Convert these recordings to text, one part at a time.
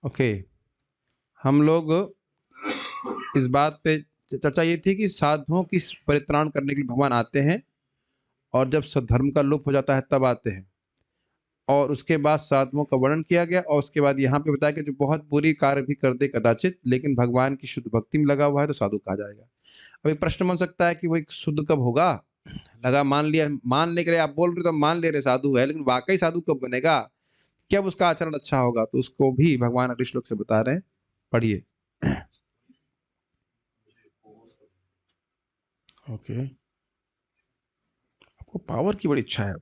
Okay, हम लोग इस बात पे चर्चा ये थी कि साधुओं की परित्राण करने के लिए भगवान आते हैं और जब सद्धर्म का लोप हो जाता है तब आते हैं। और उसके बाद साधुओं का वर्णन किया गया और उसके बाद यहाँ पे बताया कि जो बहुत बुरी कार्य भी कर दे कदाचित, लेकिन भगवान की शुद्ध भक्ति में लगा हुआ है तो साधु कहा जाएगा। अब एक प्रश्न बन सकता है कि वो एक शुद्ध कब होगा? लगा मान लिया, मानने के लिए आप बोल रहे हो तो मान ले रहे साधु है, लेकिन वाकई साधु कब बनेगा? कब उसका आचरण अच्छा होगा? तो उसको भी भगवान अगले श्लोक से बता रहे हैं, पढ़िए। ओके, आपको पावर की बड़ी इच्छा है।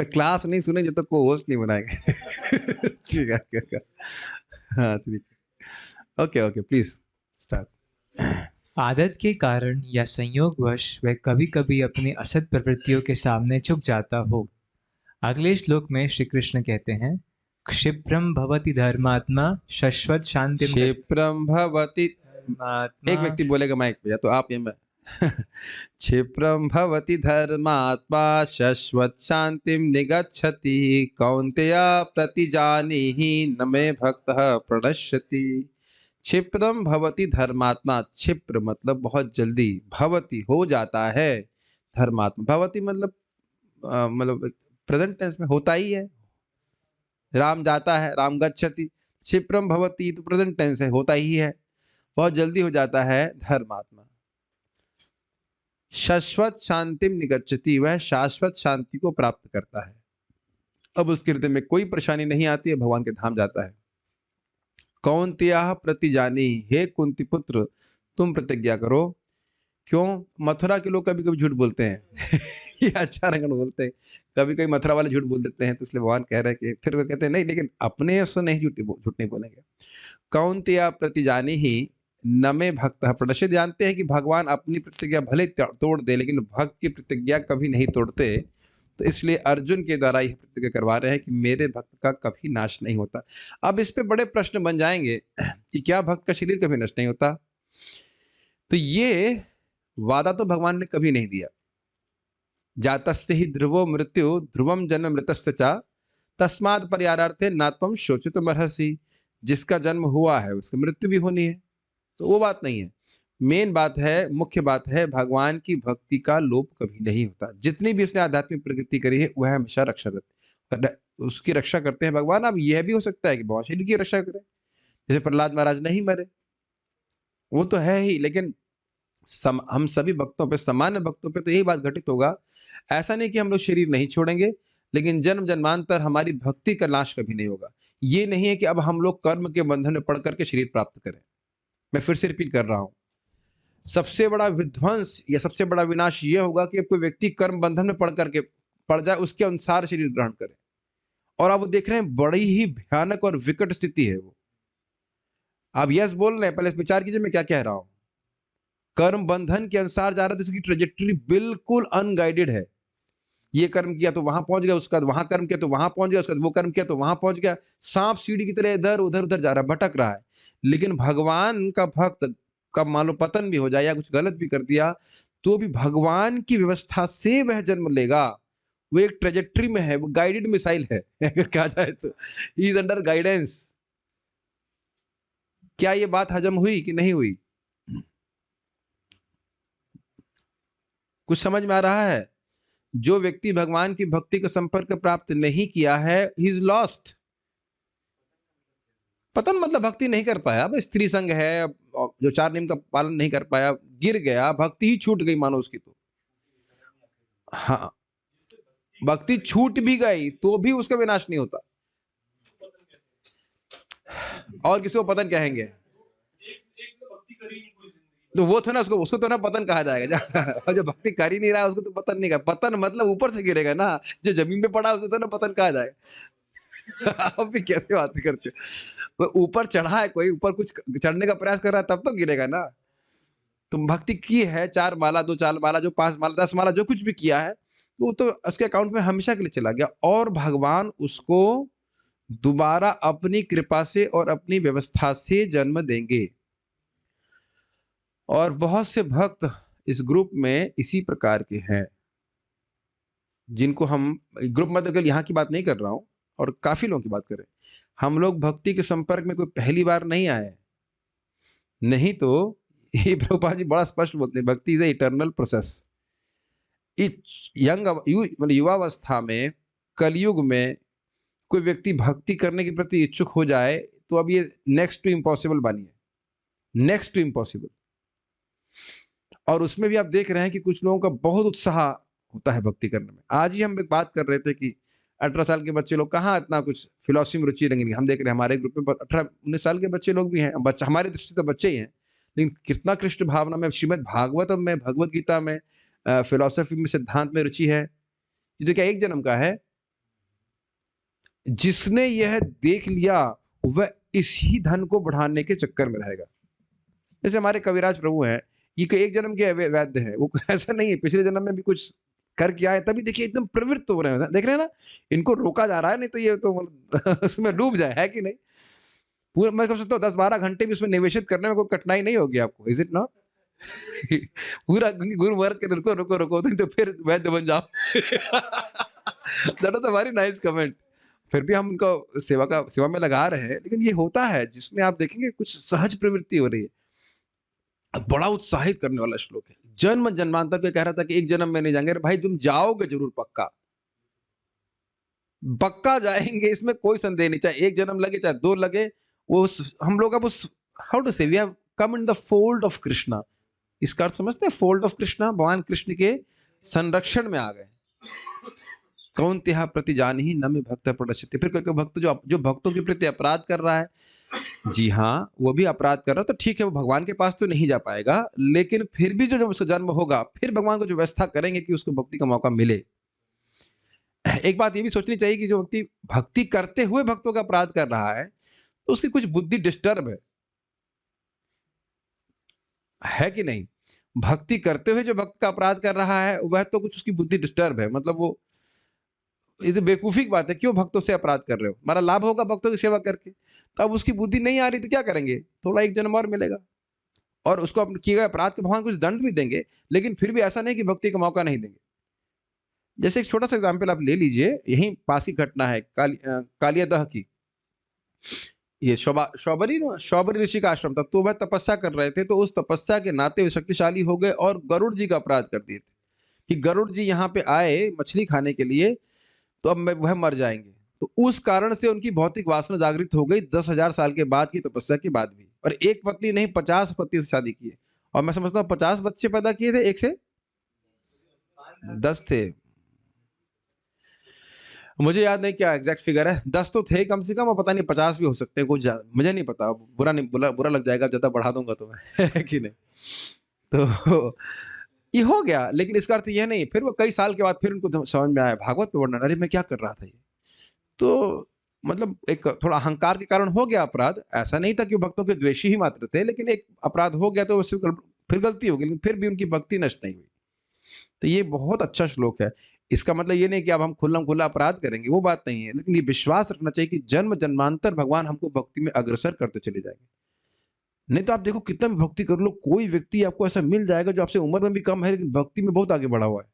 क्लास नहीं सुने जब तक को होस्ट नहीं बनाएंगे। ठीक है, ठीक है। हाँ ठीक है, ओके ओके, प्लीज स्टार्ट। आदत के कारण या संयोगवश वह कभी कभी अपनी असत प्रवृत्तियों के सामने झुक जाता हो। अगले श्लोक में श्री कृष्ण कहते हैं, क्षिप्रम भवति धर्मात्मा शाश्वत शांतिम क्षिप्रम भवति, धर्मात्मा। एक व्यक्ति बोलेगा माइक पे, या तो आप या मैं। क्षिप्रम भवति धर्मात्मा शाश्वत शांतिम निगच्छति कौन्तेय प्रतिजानीहि न मे भक्तः प्रणश्यति। क्षिप्रम भवति धर्मात्मा, क्षिप्र मतलब बहुत जल्दी, भवति हो जाता है, धर्मात्मा भवति मतलब मतलब प्रेजेंट टेंस में होता ही है। राम जाता है, राम गच्छति, क्षिप्रम भवति तो प्रेजेंट टेंस है, होता ही है, बहुत जल्दी हो जाता है धर्मात्मा। शाश्वत शांतिम निगच्छति, वह शाश्वत शांति को प्राप्त करता है। अब उसके हृदय में कोई परेशानी नहीं आती है, भगवान के धाम जाता है। कौन्तेयः प्रतिजानी, हे कुंती पुत्र तुम प्रतिज्ञा करो। क्यों? मथुरा के लोग कभी कभी झूठ बोलते हैं। ये अच्छा रंगन बोलते हैं, कभी कभी मथुरा वाले झूठ बोल देते हैं, तो इसलिए भगवान कह रहे हैं कि फिर वो कहते हैं नहीं, लेकिन अपने से नहीं झूठ नहीं बोलेंगे। कौन्तेय प्रतिजानी ही न में भक्त प्रदर्शित, जानते हैं कि भगवान अपनी प्रतिज्ञा भले तोड़ दे, लेकिन भक्त की प्रतिज्ञा कभी नहीं तोड़ते। तो इसलिए अर्जुन के द्वारा यह प्रतिज्ञा करवा रहे हैं कि मेरे भक्त का कभी नाश नहीं होता। अब इस पे बड़े प्रश्न बन जाएंगे कि क्या भक्त का शरीर कभी नष्ट नहीं होता? तो ये वादा तो भगवान ने कभी नहीं दिया। जातस्य ही ध्रुवो मृत्यु ध्रुवम जन्म मृतस्य च तस्मात् पर्यारार्थे नात्वम शोचितुमर्हसि। जिसका जन्म हुआ है उसकी मृत्यु भी होनी है, तो वो बात नहीं है। मेन बात है, मुख्य बात है, भगवान की भक्ति का लोप कभी नहीं होता। जितनी भी उसने आध्यात्मिक प्रगति करी है वह हमेशा रक्षारत, उसकी रक्षा करते हैं भगवान। अब यह भी हो सकता है कि भगवान शरीर की रक्षा करें, जैसे प्रहलाद महाराज नहीं मरे, वो तो है ही, लेकिन हम सभी भक्तों पे, सामान्य भक्तों पे तो यही बात घटित होगा। ऐसा नहीं कि हम लोग शरीर नहीं छोड़ेंगे, लेकिन जन्म जन्मांतर हमारी भक्ति का नाश कभी नहीं होगा। ये नहीं है कि अब हम लोग कर्म के बंधन में पड़ करके शरीर प्राप्त करें। मैं फिर से रिपीट कर रहा हूं, सबसे बड़ा विध्वंस या सबसे बड़ा विनाश ये होगा कि कोई व्यक्ति कर्म बंधन में पड़ जाए, उसके अनुसार शरीर ग्रहण करे। और आप वो देख रहे हैं, बड़ी ही भयानक और विकट स्थिति है वो। आप यस बोल रहे हैं, पहले विचार कीजिए मैं क्या कह रहा हूं। कर्म बंधन के अनुसार जा रहा है तो इसकी ट्रेजेक्टरी बिल्कुल अनगाइडेड है। ये कर्म किया तो वहां पहुंच गया, उसका वहां कर्म किया तो वहां पहुंच गया, उसका वो कर्म किया तो वहां पहुंच गया। सांप सीढ़ी की तरह इधर उधर उधर जा रहा है, भटक रहा है। लेकिन भगवान का भक्त का मान लो पतन भी हो जाए या कुछ गलत भी कर दिया, तो भी भगवान की व्यवस्था से वह जन्म लेगा। वो एक ट्रेजेक्टरी में है, वो गाइडेड मिसाइल है। अगर कहा जाए तो ही इज अंडर गाइडेंस। क्या ये बात हजम हुई कि नहीं हुई? कुछ समझ में आ रहा है? जो व्यक्ति भगवान की भक्ति का संपर्क प्राप्त नहीं किया है, ही इज लॉस्ट। पतन मतलब भक्ति नहीं कर पाया, अब स्त्री संग है, जो चार नियम का पालन नहीं कर पाया, गिर गया, भक्ति ही छूट गई मानो उसकी। तो हाँ, भक्ति छूट भी गई तो भी उसका विनाश नहीं होता। और किसी को पतन कहेंगे तो वो तो ना, उसको तो ना पतन कहा जाएगा। और जो भक्ति कर ही नहीं रहा है उसको तो पतन नहीं कहा। पतन मतलब ऊपर से गिरेगा ना, जो जमीन पे पड़ा उसे तो ना पतन कहा जाएगा। आप भी कैसे बात करते हो? वो ऊपर चढ़ा है, कोई ऊपर कुछ चढ़ने का प्रयास कर रहा है तब तो गिरेगा ना। तुम भक्ति की है, 4 माला, 2 4 माला, जो 5 माला, 10 माला, जो कुछ भी किया है, वो तो उसके अकाउंट में हमेशा के लिए चला गया। और भगवान उसको दोबारा अपनी कृपा से और अपनी व्यवस्था से जन्म देंगे। और बहुत से भक्त इस ग्रुप में इसी प्रकार के हैं, जिनको हम ग्रुप मत केवल यहाँ की बात नहीं कर रहा हूँ और काफ़ी लोगों की बात कर रहे हैं। हम लोग भक्ति के संपर्क में कोई पहली बार नहीं आए हैं। नहीं तो ये प्रभुपाद जी बड़ा स्पष्ट बोलते हैं, भक्ति इज़ अ इटर्नल प्रोसेस। मतलब युवावस्था में, कलयुग में कोई व्यक्ति भक्ति करने के प्रति इच्छुक हो जाए, तो अब ये नेक्स्ट टू इम्पॉसिबल बानी है, नेक्स्ट टू इम्पॉसिबल। और उसमें भी आप देख रहे हैं कि कुछ लोगों का बहुत उत्साह होता है भक्ति करने में। आज ही हम एक बात कर रहे थे कि 18 साल के बच्चे लोग कहाँ इतना कुछ फिलॉसफी में रुचि रखेंगे। हम देख रहे हैं हमारे ग्रुप में 18-19 साल के बच्चे लोग भी हैं। बच्चा हमारी दृष्टि से तो बच्चे ही हैं, लेकिन कितना कृष्ण भावना में, श्रीमद् भागवतम में, भगवत गीता में, फिलॉसफी में, सिद्धांत में रुचि है। ये तो क्या एक जन्म का है। जिसने यह देख लिया वह इसी धन को बढ़ाने के चक्कर में रहेगा। जैसे हमारे कविराज प्रभु हैं, ये कोई एक जन्म के वैद्य है, वो ऐसा नहीं है, पिछले जन्म में भी कुछ करके आए, तभी देखिए एकदम प्रवृत्त हो रहे हैं। देख रहे हैं ना, इनको रोका जा रहा है, नहीं तो ये तो उसमें डूब जाए, है कि नहीं। पूरा मैं कह सकता हूँ 10-12 घंटे भी उसमें निवेशित करने में कोई कठिनाई नहीं होगी आपको, इज इट नॉट। पूरा गुरु महाराज के रुको रुको रुको, तो फिर वैद्य बन जाओ। That was a very nice comment. फिर भी हम उनको सेवा में लगा रहे हैं, लेकिन ये होता है जिसमें आप देखेंगे कुछ सहज प्रवृत्ति हो रही है। बड़ा उत्साहित करने वाला श्लोक है। जन्म जन्मांतर के कह रहा था कि एक जन्म में नहीं जाएंगे। अरे भाई तुम जाओगे जरूर, पक्का पक्का जाएंगे, इसमें कोई संदेह नहीं। चाहे एक जन्म लगे चाहे 2 लगे, वो हम लोग अब उस, how to say, we have come in the fold of Krishna. इसका अर्थ समझते हैं, फोल्ड ऑफ कृष्णा, भगवान कृष्ण के संरक्षण में आ गए। कौन त्यह प्रति जान ही न में भक्त प्रदर्शित। फिर कोई भक्त जो भक्तों के प्रति अपराध कर रहा है, जी हाँ, वो भी अपराध कर रहा है, तो ठीक है, वो भगवान के पास तो नहीं जा पाएगा, लेकिन फिर भी जो जब उसका जन्म होगा, फिर भगवान को जो व्यवस्था करेंगे कि उसको भक्ति का मौका मिले। एक बात ये भी सोचनी चाहिए कि जो व्यक्ति भक्ति करते हुए भक्तों का अपराध कर रहा है, तो उसकी कुछ बुद्धि डिस्टर्ब है कि नहीं। भक्ति करते हुए जो भक्त का अपराध कर रहा है, वह तो कुछ उसकी बुद्धि डिस्टर्ब है। मतलब वो, ये तो बेवकूफी की बात है, क्यों भक्तों से अपराध कर रहे हो, हमारा लाभ होगा भक्तों की सेवा करके। तो अब उसकी बुद्धि नहीं आ रही तो क्या करेंगे, थोड़ा एक जन्म और मिलेगा, और उसको अपने किए गए अपराध के भगवान कुछ दंड भी देंगे, लेकिन फिर भी ऐसा नहीं कि भक्ति का मौका नहीं देंगे। जैसे एक छोटा सा एग्जाम्पल आप ले लीजिए, यहीं पास ही घटना है कालियादह की। ये शौबरी ऋषि का आश्रम था, तो वह तपस्या कर रहे थे, तो उस तपस्या के नाते वे शक्तिशाली हो गए और गरुड़ जी का अपराध कर दिए थे कि गरुड़ जी यहाँ पे आए मछली खाने के लिए, तो अब वह मर जाएंगे। तो उस कारण से उनकी भौतिक वासना जागृत हो गई 10,000 साल के बाद की तपस्या के बाद भी। और एक पत्नी नहीं, 50 पति से शादी की है। और मैं समझता हूँ 50 बच्चे पैदा किए थे, एक से 10 थे, मुझे याद नहीं क्या एग्जैक्ट फिगर है, 10 तो थे कम से कम, और पता नहीं 50 भी हो सकते हैं, कुछ मुझे नहीं पता, बुरा लग जाएगा ज्यादा बढ़ा दूंगा तो मैं। है कि नहीं। तो ये हो गया, लेकिन इसका अर्थ यह नहीं, फिर वो कई साल के बाद फिर उनको समझ में आया भागवत में वर्णन, अरे मैं क्या कर रहा था ये। तो मतलब एक थोड़ा अहंकार के कारण हो गया अपराध, ऐसा नहीं था कि वो भक्तों के द्वेषी ही मात्र थे, लेकिन एक अपराध हो गया तो उससे फिर गलती हो गई, लेकिन फिर भी उनकी भक्ति नष्ट नहीं हुई। तो ये बहुत अच्छा श्लोक है। इसका मतलब ये नहीं कि अब हम खुल्लम खुल्ला अपराध करेंगे, वो बात नहीं है, लेकिन ये विश्वास रखना चाहिए कि जन्म जन्मांतर भगवान हमको भक्ति में अग्रसर करते चले जाएंगे। नहीं तो आप देखो कितना भी भक्ति कर लो, कोई व्यक्ति आपको ऐसा मिल जाएगा जो आपसे उम्र में भी कम है, लेकिन भक्ति में बहुत आगे बढ़ा हुआ है।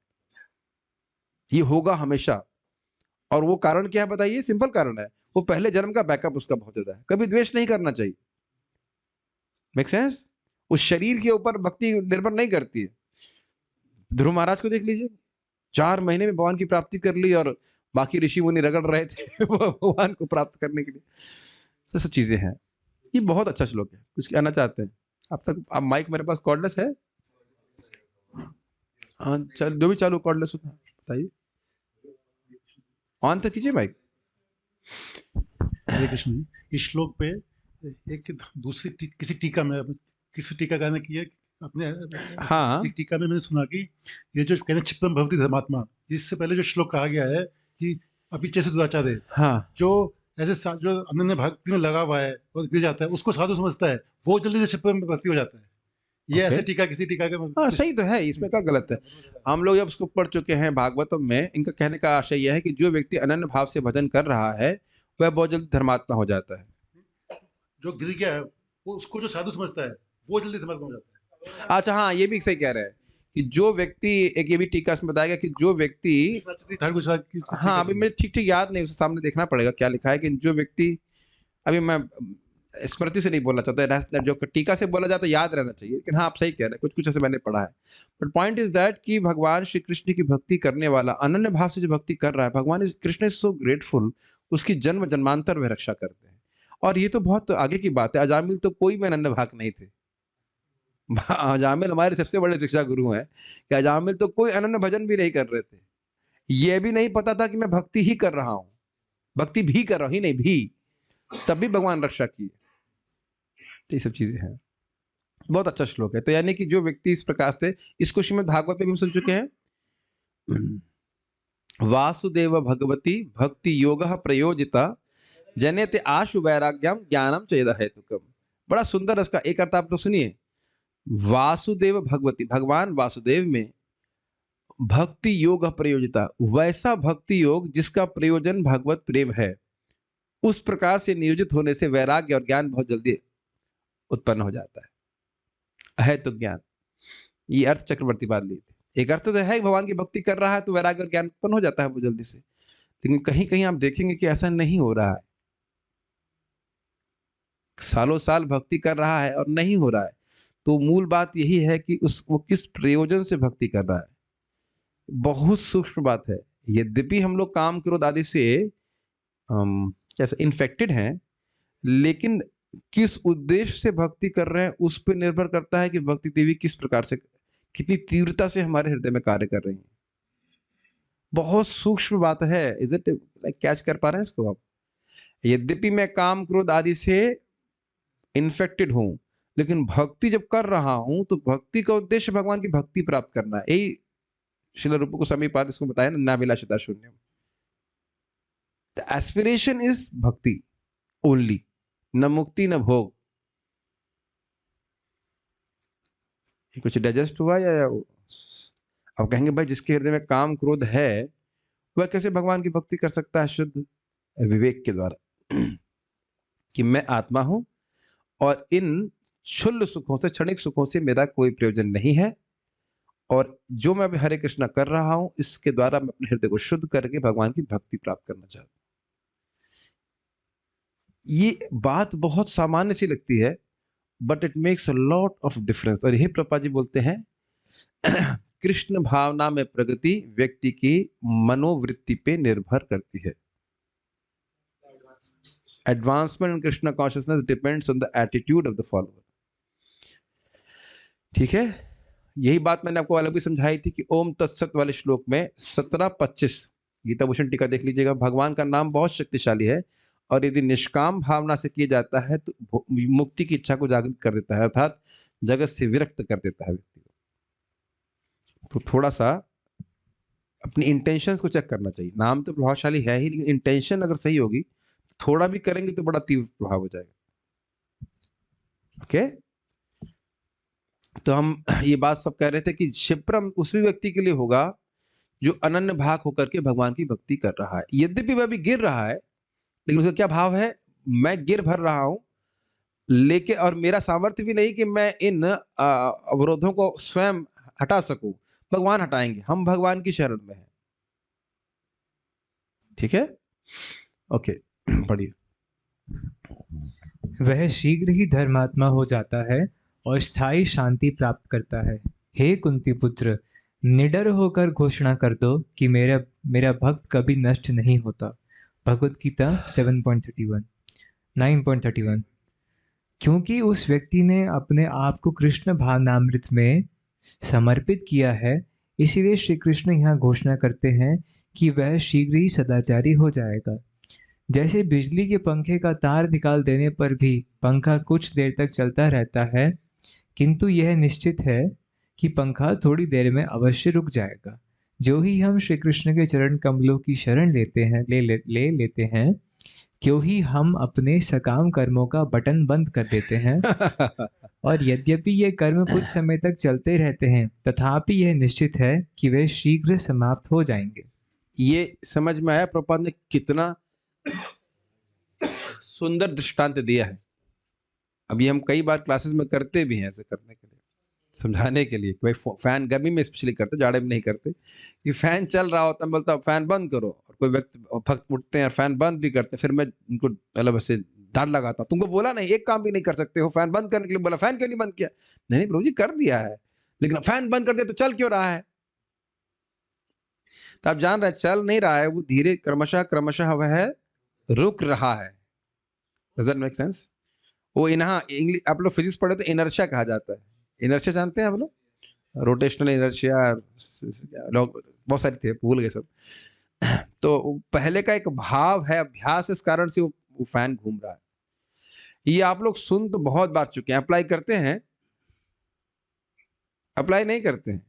ये होगा हमेशा। और वो कारण क्या है बताइए, सिंपल कारण है, वो पहले जन्म का बैकअप उसका बहुत ज्यादा है। कभी द्वेष नहीं करना चाहिए, मेक सेंस। उस शरीर के ऊपर भक्ति निर्भर नहीं करती है। ध्रुव महाराज को देख लीजिए, 4 महीने में भगवान की प्राप्ति कर ली, और बाकी ऋषि मुनि रगड़ रहे थे भगवान को प्राप्त करने के लिए। सब चीजें हैं। ये बहुत अच्छा श्लोक है। कुछ कहना चाहते हैं आप तक? आप माइक मेरे पास कॉर्डलेस है? हाँ चल, जो भी चालू कॉर्डलेस होता है बताइए, ऑन तो कीजिए माइक। हरे कृष्ण जी, इस श्लोक पे एक दूसरी किसी टीका में, किसी टीकाकार ने किया अपने, हाँ। एक टीका में मैंने सुना कि ये जो कहते हैं क्षिप्रम भवति धर्मात्मा, इससे पहले जो श्लोक कहा गया है कि अपीच्य से दुराचारे, हाँ, जो ऐसे जो अनन्य भक्ति में लगा हुआ है और गिर जाता है, उसको साधु समझता है, वो जल्दी से क्षिप्रम भक्ति हो जाता है। ये ऐसे टीका किसी टीका के हाँ सही तो है, इसमें क्या गलत है। हम लोग जब उसको पढ़ चुके हैं भागवतम में, इनका कहने का आशय यह है कि जो व्यक्ति अनन्य भाव से भजन कर रहा है वह बहुत जल्दी धर्मात्मा हो जाता है। जो गिर गया है, वो उसको जो साधु समझता है, वो जल्दी धर्मात्मा हो जाता है। अच्छा हाँ, ये भी सही कह रहे हैं कि जो व्यक्ति, एक ये भी टीका इसमें बताया गया कि जो व्यक्ति, ठाकुर गुजरात की हाँ अभी मुझे ठीक ठीक याद नहीं, उसे सामने देखना पड़ेगा क्या लिखा है, कि जो व्यक्ति, अभी मैं स्मृति से नहीं बोलना चाहता, जो टीका से बोला जाता तो याद रहना चाहिए, लेकिन हाँ आप सही कह रहे हैं, कुछ कुछ ऐसे मैंने पढ़ा है। बट पॉइंट इज दैट कि भगवान श्री कृष्ण की भक्ति करने वाला अनन्य भाव से जो भक्ति कर रहा है, भगवान कृष्ण इज सो ग्रेटफुल, उसकी जन्म जन्मांतर वे रक्षा करते हैं। और ये तो बहुत आगे की बात है, अजामिल तो कोई में अनन्य भाग नहीं थे। अजामिल हमारे सबसे बड़े शिक्षा गुरु हैं, कि अजामिल तो कोई अनन्य भजन भी नहीं कर रहे थे, ये भी नहीं पता था कि मैं भक्ति ही कर रहा हूं, भक्ति भी कर रहा हूं, ही नहीं भी, तब भी भगवान रक्षा किए। तो ये सब चीजें हैं। बहुत अच्छा श्लोक है। तो यानी कि जो व्यक्ति इस प्रकार से, इसको श्रीमद् भागवत में भी हम सुन चुके हैं, वासुदेव भगवती भक्ति योग प्रयोजिता जनेते आशु वैराग्यम ज्ञानम चेद हेतुकम। बड़ा सुंदर इसका एक अर्थ आप लोग सुनिए। वासुदेव भगवती, भगवान वासुदेव में भक्ति योग प्रयोजिता, वैसा भक्ति योग जिसका प्रयोजन भगवत प्रेम है, उस प्रकार से नियोजित होने से वैराग्य और ज्ञान बहुत जल्दी उत्पन्न हो जाता है। है तो ज्ञान, ये अर्थ चक्रवर्ती बात ली थी। एक अर्थ तो है भगवान की भक्ति कर रहा है तो वैराग्य और ज्ञान उत्पन्न हो जाता है बहुत जल्दी से, लेकिन कहीं कहीं आप देखेंगे कि ऐसा नहीं हो रहा है। सालों साल भक्ति कर रहा है और नहीं हो रहा है, तो मूल बात यही है कि वो किस प्रयोजन से भक्ति कर रहा है। बहुत सूक्ष्म बात है। यद्यपि हम लोग काम क्रोध आदि से जैसे इन्फेक्टेड हैं, लेकिन किस उद्देश्य से भक्ति कर रहे हैं उस पर निर्भर करता है कि भक्ति देवी किस प्रकार से, कितनी तीव्रता से हमारे हृदय में कार्य कर रही है। बहुत सूक्ष्म बात है। इज इट कैच कर पा रहे हैं इसको आप? यद्यपि मैं काम क्रोध आदि से इन्फेक्टेड हूं, लेकिन भक्ति जब कर रहा हूं तो भक्ति का उद्देश्य भगवान की भक्ति प्राप्त करना है। यही श्रील रूप गोस्वामी पाद इसको बताया ना, नाभिलाषिता शून्यम। द एस्पिरेशन इज भक्ति ओनली, न मुक्ति न भोग। ये कुछ डाइजेस्ट हुआ या अब कहेंगे भाई जिसके हृदय में काम क्रोध है वह कैसे भगवान की भक्ति कर सकता है? शुद्ध विवेक के द्वारा कि मैं आत्मा हूं और इन क्षुल्ल सुखों से, क्षणिक सुखों से मेरा कोई प्रयोजन नहीं है, और जो मैं अभी हरे कृष्णा कर रहा हूं इसके द्वारा मैं अपने हृदय को शुद्ध करके भगवान की भक्ति प्राप्त करना चाहता हूं। ये बात बहुत सामान्य सी लगती है, but it makes a lot of difference. और यही प्रभुपाद जी बोलते हैं कृष्ण भावना में प्रगति व्यक्ति की मनोवृत्ति पे निर्भर करती है। Advancement in Krishna consciousness depends on the attitude of the follower. ठीक है, यही बात मैंने आपको अलग भी समझाई थी कि ओम तत्सत वाले श्लोक में 17-25 गीता भूषण टीका देख लीजिएगा। भगवान का नाम बहुत शक्तिशाली है, और यदि निष्काम भावना से किया जाता है तो मुक्ति की इच्छा को जागृत कर देता है, अर्थात जगत से विरक्त कर देता है व्यक्ति को। तो थोड़ा सा अपनी इंटेंशंस को चेक करना चाहिए। नाम तो प्रभावशाली है ही, लेकिन इंटेंशन अगर सही होगी तो थोड़ा भी करेंगे तो बड़ा तीव्र प्रभाव हो जाएगा। ओके, तो हम ये बात सब कह रहे थे कि क्षिप्रम उसी व्यक्ति के लिए होगा जो अनन्य भाग होकर के भगवान की भक्ति कर रहा है। यद्यपि वह भी गिर रहा है, लेकिन उसका क्या भाव है? मैं गिर भर रहा हूं लेके, और मेरा सामर्थ्य भी नहीं कि मैं इन अवरोधों को स्वयं हटा सकूं, भगवान हटाएंगे, हम भगवान की शरण में हैं। ठीक है, ओके, पढ़िए। वह शीघ्र ही धर्मात्मा हो जाता है और स्थायी शांति प्राप्त करता है। हे कुंती पुत्र, निडर होकर घोषणा कर दो कि मेरा भक्त कभी नष्ट नहीं होता। भगवत गीता 9.31। क्योंकि उस व्यक्ति ने अपने आप को कृष्ण भावनामृत में समर्पित किया है, इसीलिए श्री कृष्ण यहाँ घोषणा करते हैं कि वह शीघ्र ही सदाचारी हो जाएगा। जैसे बिजली के पंखे का तार निकाल देने पर भी पंखा कुछ देर तक चलता रहता है, किंतु यह निश्चित है कि पंखा थोड़ी देर में अवश्य रुक जाएगा। जो ही हम श्री कृष्ण के चरण कमलों की शरण लेते हैं, क्यों ही हम अपने सकाम कर्मों का बटन बंद कर देते हैं। और यद्यपि ये कर्म कुछ समय तक चलते रहते हैं, तथापि यह निश्चित है कि वे शीघ्र समाप्त हो जाएंगे। ये समझ में आया प्रभुपाद ने कितना सुंदर दृष्टांत दिया है। अभी हम कई बार क्लासेस में करते भी हैं ऐसे करने के लिए। समझाने के लिए कि भाई फैन गर्मी में स्पेशली करते, जाड़े में नहीं करते, कि फैन चल रहा होता है, बोलता फैन बंद करो, और कोई व्यक्ति भक्त उठते हैं और फैन बंद भी करते हैं, फिर मैं उनको मतलब ऐसे डांट लगाता हूँ, तुमको बोला नहीं, एक काम भी नहीं कर सकते हो, फैन बंद करने के लिए बोला, फैन क्यों नहीं बंद किया? नहीं नहीं प्रभु जी कर दिया है, लेकिन फैन बंद कर दिया तो चल क्यों रहा है? तो आप जान रहे हैं चल नहीं रहा है, वो धीरे क्रमशः क्रमशः वह रुक रहा है। Does that make sense? वो इनहा इंग्लिश आप लोग फिजिक्स पढ़े तो इनर्शिया कहा जाता है। इनर्शिया जानते हैं आप लोग? रोटेशनल इनर्शिया, लोग बहुत सारी थे, भूल गए सब। तो पहले का एक भाव है अभ्यास, इस कारण से वो फैन घूम रहा है। ये आप लोग सुन तो बहुत बार चुके हैं, अप्लाई करते हैं? अप्लाई नहीं करते हैं।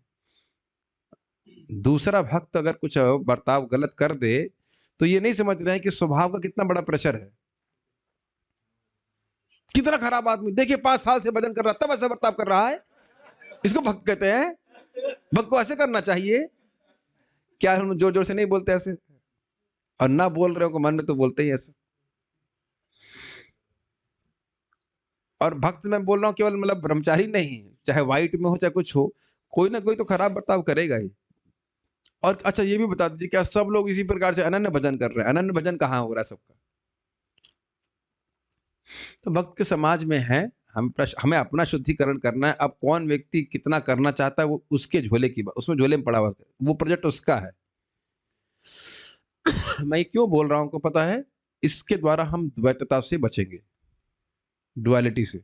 दूसरा भक्त अगर कुछ बर्ताव गलत कर दे तो ये नहीं समझ रहे हैं कि स्वभाव का कितना बड़ा प्रेशर है, कितना खराब आदमी, देखिए 5 साल से भजन कर रहा तब ऐसा बर्ताव कर रहा है, इसको भक्त कहते हैं? भक्त को ऐसे करना चाहिए क्या? हम जोर जोर से नहीं बोलते ऐसे, और ना बोल रहे हो मन में तो बोलते ही ऐसे। और भक्त मैं बोल रहा हूं केवल मतलब ब्रह्मचारी नहीं, चाहे व्हाइट में हो चाहे कुछ हो, कोई ना कोई तो खराब बर्ताव करेगा ही। और अच्छा ये भी बता दीजिए, क्या सब लोग इसी प्रकार से अनन्य भजन कर रहे हैं? अनन्य भजन कहाँ हो रहा है सबका? तो भक्त के समाज में है, हमें अपना शुद्धिकरण करना है। अब कौन व्यक्ति कितना करना चाहता है वो उसके झोले की बात, उसमें झोले में पड़ा हुआ है, वो प्रोजेक्ट उसका है। मैं क्यों बोल रहा हूं को पता है? इसके द्वारा हम द्वैतता से बचेंगे, डुअलिटी से।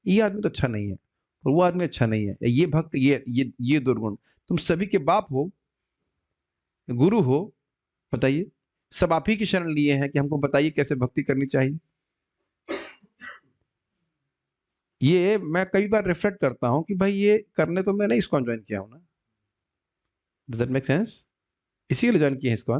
ये आदमी तो अच्छा नहीं है और वो आदमी अच्छा नहीं है, ये भक्त ये दुर्गुण। तुम सभी के बाप हो, गुरु हो, बताइए, सब आप ही की शरण लिए हैं कि हमको बताइए कैसे भक्ति करनी चाहिए। ये मैं कई बार रिफ्लेक्ट करता हूं कि भाई ये करने तो मैंने इसको ज्वाइन किया हूं ना। Does that make sense? इसीलिए ज्वाइन किया है इसको,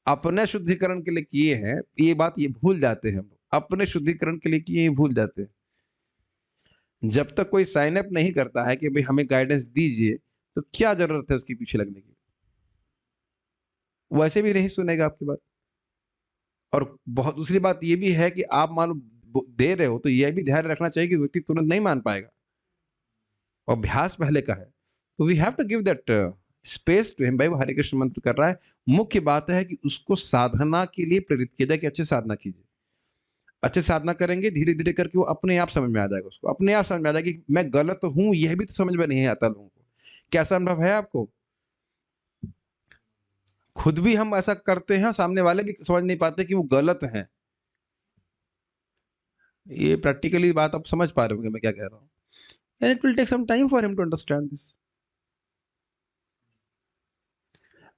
अपने शुद्धिकरण के लिए किए हैं। ये बात ये भूल जाते हैं, अपने शुद्धिकरण के लिए किए, भूल जाते हैं। जब तक कोई साइन अप नहीं करता है कि भाई हमें गाइडेंस दीजिए, तो क्या जरूरत है उसके पीछे लगने की? वैसे भी नहीं सुनेगा आपकी बात। और बहुत दूसरी बात ये भी है कि आप मान लो दे रहे हो तो यह भी ध्यान रखना चाहिए कि व्यक्ति तुरंत नहीं मान पाएगा, अभ्यास पहले का है, तो we have to give that space to him. भाई वो हरे कृष्ण मंत्र कर रहा है, मुख्य बात है कि उसको साधना के लिए प्रेरित किया जाए कि अच्छे साधना कीजिए। अच्छे साधना करेंगे, धीरे धीरे करके वो अपने आप समझ में आ जाएगा, उसको अपने आप समझ में आ जाएगा कि मैं गलत हूं, यह भी तो समझ में नहीं आता लोगों को। क्या संभव है आपको? खुद भी हम ऐसा करते हैं, सामने वाले भी समझ नहीं पाते कि वो गलत हैं। ये प्रैक्टिकली बात आप समझ पा रहे होंगे मैं क्या कह रहा हूँ। And it will take some time for him to understand this.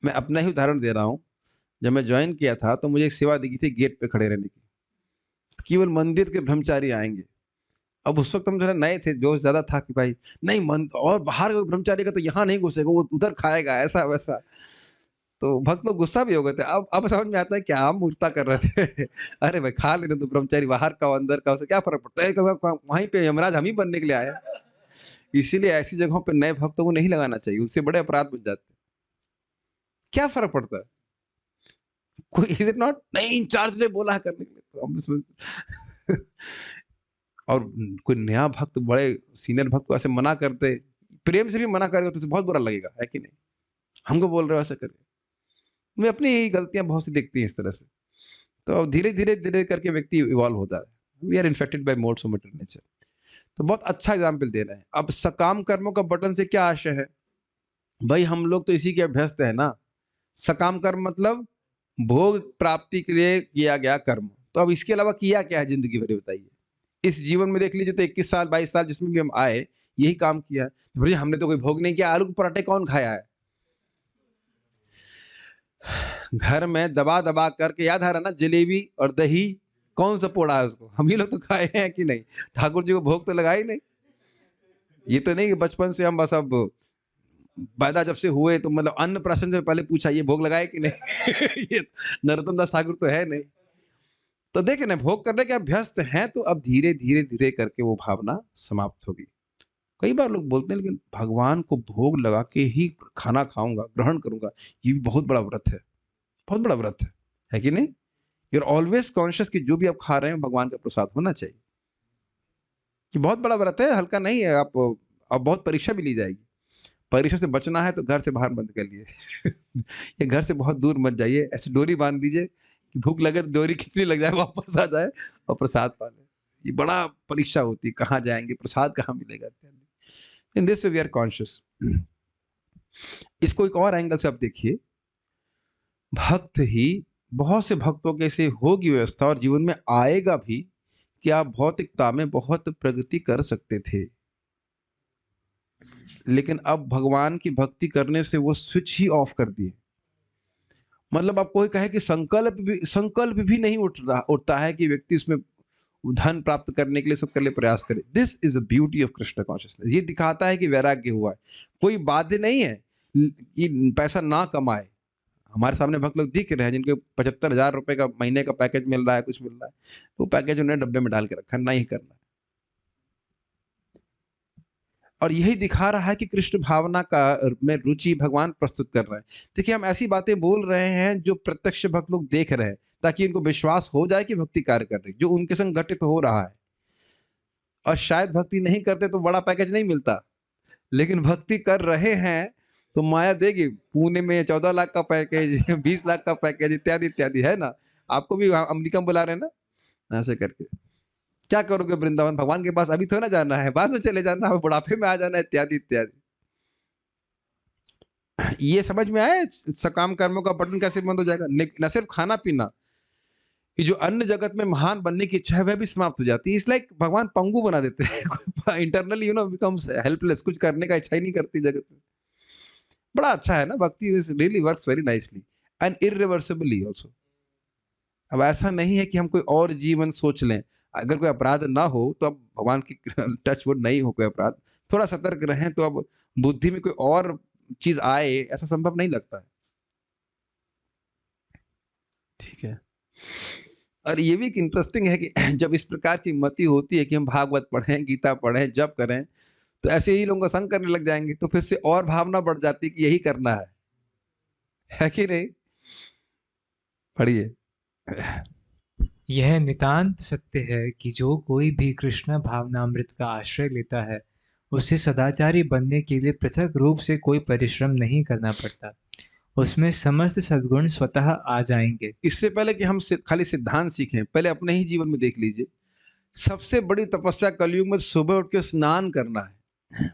मैं अपना ही उदाहरण दे रहा हूँ। जब मैं ज्वाइन किया था तो मुझे एक सेवा दी गई थी गेट पे खड़े रहने की, केवल मंदिर के ब्रह्मचारी आएंगे। अब उस वक्त हम थोड़ा नए थे, जोश ज्यादा था कि भाई नहीं मन, और बाहर का ब्रह्मचारी का तो यहाँ नहीं घुसेगा, वो उधर खाएगा, ऐसा वैसा। तो भक्त लोग गुस्सा भी हो गए थे। अब समझ में आता है क्या हम मूर्खता कर रहे थे। अरे भाई खा लेने तो, ब्रह्मचारी बाहर का हो अंदर का, उसे क्या फर्क पड़ता है? वहीं पे यमराज हम ही बनने के लिए आए। इसीलिए ऐसी जगहों पे नए भक्तों को नहीं लगाना चाहिए, उससे बड़े अपराध बन जाते हैं। क्या फर्क पड़ता है? कोई इज इट नॉट, नहीं इंचार्ज ने बोला है करने के लिए, तो हम और कोई नया भक्त बड़े सीनियर भक्त को ऐसे मना करते, प्रेम से भी मना करेगा तो उसे बहुत बुरा लगेगा, है कि नहीं? हमको बोल रहे हो ऐसा करके। मैं अपनी ही गलतियां बहुत सी दिखती हैं इस तरह से। तो धीरे धीरे धीरे करके व्यक्ति इवॉल्व होता है। We are infected by modes of matter nature. तो बहुत अच्छा एग्जाम्पल दे रहे हैं। अब सकाम कर्मों का बटन से क्या आशय है? भाई हम लोग तो इसी के अभ्यस्त है ना। सकाम कर्म मतलब भोग प्राप्ति के लिए किया गया कर्म। तो अब इसके अलावा किया क्या है जिंदगी भर, बताइए। इस जीवन में देख लीजिए तो 21 साल 22 साल जिसमें भी हम आए यही काम किया है। भैया हमने तो कोई भोग नहीं किया। आलू के पराठे कौन खाया है? घर में दबा दबा करके, याद आ रहा ना, जलेबी और दही कौन सा पोड़ा है उसको, हम ही लोग तो खाए हैं कि नहीं? ठाकुर जी को भोग तो लगा ही नहीं। ये तो नहीं कि बचपन से हम बस अब पैदा जब से हुए तो मतलब अन्न प्राशन से पहले पूछा ये भोग लगाए कि नहीं। ये नरोत्तम दास ठाकुर तो है नहीं। तो देखे ना, भोग करने के अभ्यस्त हैं तो अब धीरे धीरे धीरे करके वो भावना समाप्त होगी। कई बार लोग बोलते हैं लेकिन भगवान को भोग लगा के ही खाना खाऊंगा, ग्रहण करूंगा, ये भी बहुत बड़ा व्रत है, बहुत बड़ा व्रत है कि नहीं? यू आर ऑलवेज कॉन्शियस कि जो भी आप खा रहे हैं भगवान का प्रसाद होना चाहिए। कि बहुत बड़ा व्रत है, हल्का नहीं है। आप अब बहुत परीक्षा भी ली जाएगी। परीक्षा से बचना है तो घर से बाहर बंद कर लिए या घर से बहुत दूर मत जाइए, ऐसे डोरी बांध दीजिए कि भूख लगे तो डोरी खींचने लग जाए, वापस आ जाए और प्रसाद पा ले। ये बड़ा परीक्षा होती है, कहाँ जाएंगे, प्रसाद कहाँ मिलेगा। In this way we are conscious. इसको एक और एंगल से आप देखिए, भक्त ही, बहुत से भक्तों के से होगी व्यवस्था और जीवन में आएगा भी कि आप भौतिकता में बहुत प्रगति कर सकते थे, लेकिन अब भगवान की भक्ति करने से वो स्विच ही ऑफ कर दिए। मतलब आप कोई कहे कि संकल्प भी नहीं उठता है कि व्यक्ति उसमें धन प्राप्त करने के लिए सबके लिए प्रयास करे। This is a beauty of Krishna consciousness. ये दिखाता है कि वैराग्य हुआ है। कोई बाध्य नहीं है कि पैसा ना कमाए। हमारे सामने भक्त लोग दिख रहे हैं जिनके 75,000 रुपए का महीने का पैकेज मिल रहा है, कुछ मिल रहा है, वो पैकेज उन्हें डब्बे में डाल के रखा, नहीं करना। और यही दिखा रहा है कि कृष्ण भावना का में रुचि भगवान प्रस्तुत कर रहे हैं। देखिए, हम ऐसी बातें बोल रहे हैं जो प्रत्यक्ष भक्त लोग देख रहे हैं, ताकि उनको विश्वास हो जाए कि भक्ति कार्य कर रही, जो उनके संग घटित हो रहा है। और शायद भक्ति नहीं करते तो बड़ा पैकेज नहीं मिलता, लेकिन भक्ति कर रहे हैं तो माया देगी। पुणे में 14 लाख का पैकेज 20 लाख का पैकेज इत्यादि इत्यादि है ना। आपको भी अमेरिका में बुला रहे हैं ना, ऐसे करके। क्या करोगे वृंदावन, भगवान के पास अभी थोड़ा ना जाना है, बाद में चले जाना है, बुढ़ापे में आ जाना है, इत्यादि इत्यादि। ये समझ में आया सकाम कर्मों का बटन कैसे बंद हो जाएगा। न सिर्फ खाना पीना, ये जो अन्य जगत में महान बनने की इच्छा है वह भी समाप्त हो जाती है। इस लाइक भगवान पंगु बना देते हैं इंटरनली, बिकम्स हेल्पलेस, कुछ करने का इच्छा ही नहीं करती जगत में। बड़ा अच्छा है ना, भक्ति really works very nicely and irreversibly also. अब ऐसा नहीं है कि हम कोई और जीवन सोच लें। अगर कोई अपराध ना हो तो अब भगवान की टच वुड नहीं हो कोई अपराध, थोड़ा सतर्क रहें तो अब बुद्धि में कोई और चीज आए, ऐसा संभव नहीं लगता है। ठीक है। और ये भी इंटरेस्टिंग है कि जब इस प्रकार की मति होती है कि हम भागवत पढ़ें, गीता पढ़ें, जप करें, तो ऐसे ही लोगों का संग करने लग जाएंगे, तो फिर से और भावना बढ़ जाती है कि यही करना है कि नहीं। पढ़िए। यह नितांत सत्य है कि जो कोई भी कृष्ण भावनामृत का आश्रय लेता है, उसे सदाचारी बनने के लिए पृथक रूप से कोई परिश्रम नहीं करना पड़ता। उसमें समस्त सद्गुण स्वतः आ जाएंगे। इससे पहले कि हम खाली सिद्धांत सीखें, पहले अपने ही जीवन में देख लीजिए। सबसे बड़ी तपस्या कलयुग में सुबह उठ के स्नान करना है।